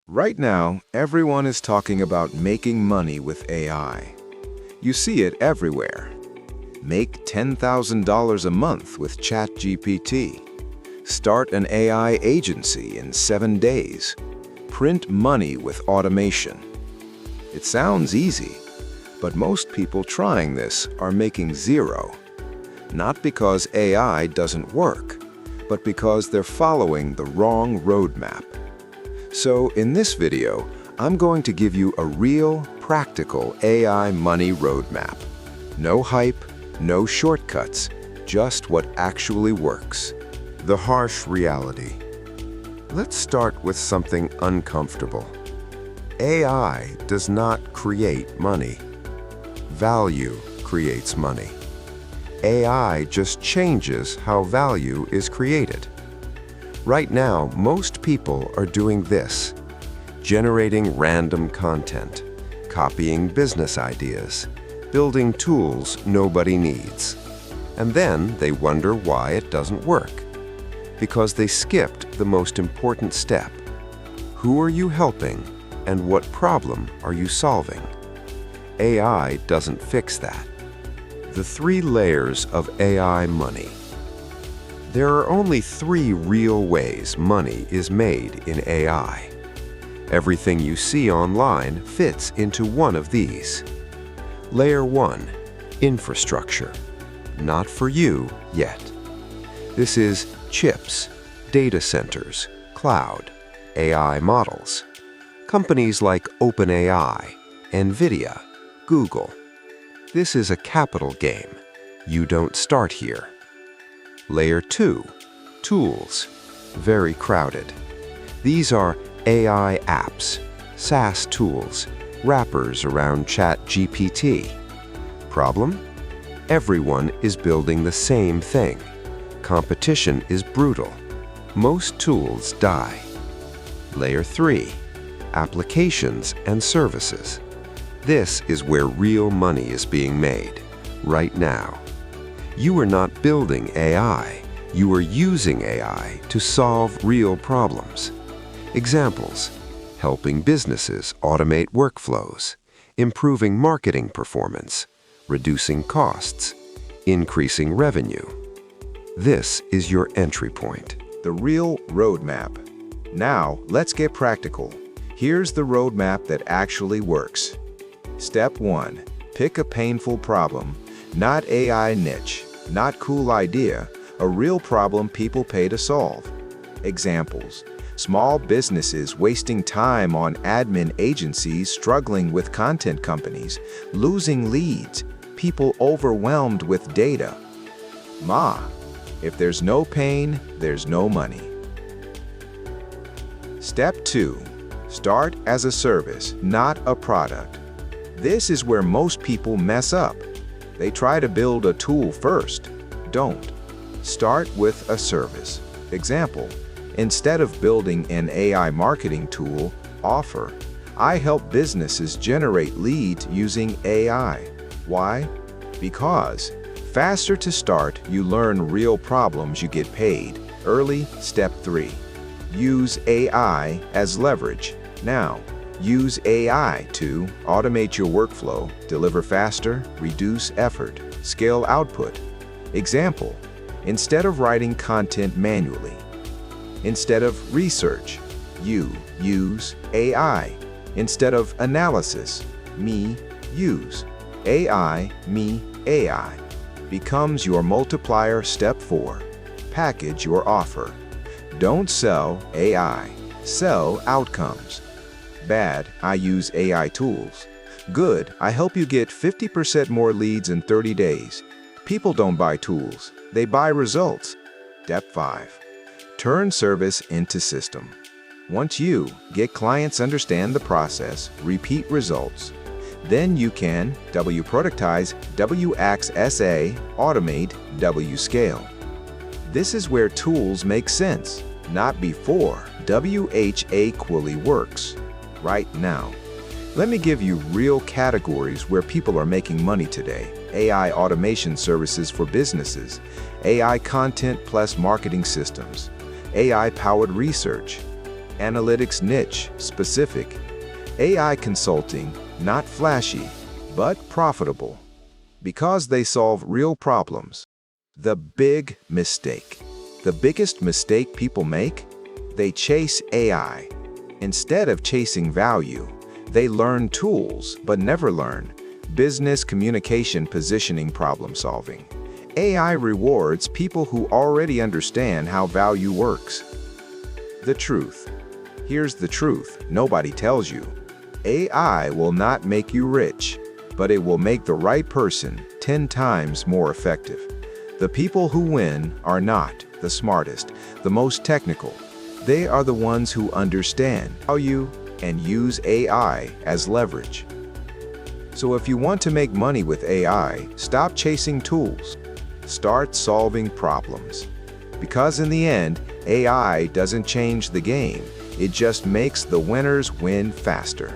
Right now, everyone is talking about making money with AI. You see it everywhere. Make $10,000 a month with ChatGPT. Start an AI agency in 7 days. Print money with automation. It sounds easy, but most people trying this are making zero. Not because AI doesn't work, but because they're following the wrong roadmap. So in this video, I'm going to give you a real, practical AI money roadmap. No hype, no shortcuts, just what actually works. The harsh reality. Let's start with something uncomfortable. AI does not create money. Value creates money. AI just changes how value is created. Right now, most people are doing this: generating random content, copying business ideas, building tools nobody needs. And then they wonder why it doesn't work. Because they skipped the most important step. Who are you helping, and what problem are you solving? AI doesn't fix that. The 3 layers of AI money. There are only 3 real ways money is made in AI. Everything you see online fits into one of these. Layer 1, infrastructure. Not for you yet. This is chips, data centers, cloud, AI models. Companies like OpenAI, NVIDIA, Google. This is a capital game. You don't start here. Layer 2, tools. Very crowded. These are AI apps, SaaS tools, wrappers around ChatGPT. Problem? Everyone is building the same thing. Competition is brutal. Most tools die. Layer 3, applications and services. This is where real money is being made, right now. You are not building AI, you are using AI to solve real problems. Examples: helping businesses automate workflows, improving marketing performance, reducing costs, increasing revenue. This is your entry point. The real roadmap. Now, let's get practical. Here's the roadmap that actually works. Step 1. Pick a painful problem. Not AI niche, not cool idea, a real problem people pay to solve. Examples: small businesses wasting time on admin agencies struggling with content companies, losing leads, people overwhelmed with data. If there's no pain, there's no money. Step 2. Start as a service, not a product. This is where most people mess up. They try to build a tool first. Don't. Start with a service. Example: instead of building an AI marketing tool, offer, I help businesses generate leads using AI. Why? Because faster to start, you learn real problems, you get paid. Early. Step 3. Use AI as leverage. Now, use AI to automate your workflow, deliver faster, reduce effort, scale output. Example: instead of writing content manually, instead of research, you use AI. Instead of analysis, use AI. AI becomes your multiplier. Step 4. Package your offer. Don't sell AI, sell outcomes. Bad, I use AI tools. Good, I help you get 50% more leads in 30 days. People don't buy tools, they buy results. Step 5. Turn service into system. Once you get clients understand the process, repeat results, then you can W-productize, W-access, automate, W-scale. This is where tools make sense, not before. WH equally works. Right now. Let me give you real categories where people are making money today. AI automation services for businesses, AI content plus marketing systems, AI-powered research, Analytics niche, specific. AI consulting, not flashy, but profitable. Because they solve real problems. The big mistake. The biggest mistake people make? They chase AI. Instead of chasing value, they learn tools but never learn business communication, positioning, problem solving. AI rewards people who already understand how value works. The truth. Here's the truth nobody tells you. AI will not make you rich, but it will make the right person 10 times more effective. The people who win are not the smartest, the most technical. They are the ones who understand value and use AI as leverage. So if you want to make money with AI, stop chasing tools. Start solving problems. Because in the end, AI doesn't change the game. It just makes the winners win faster.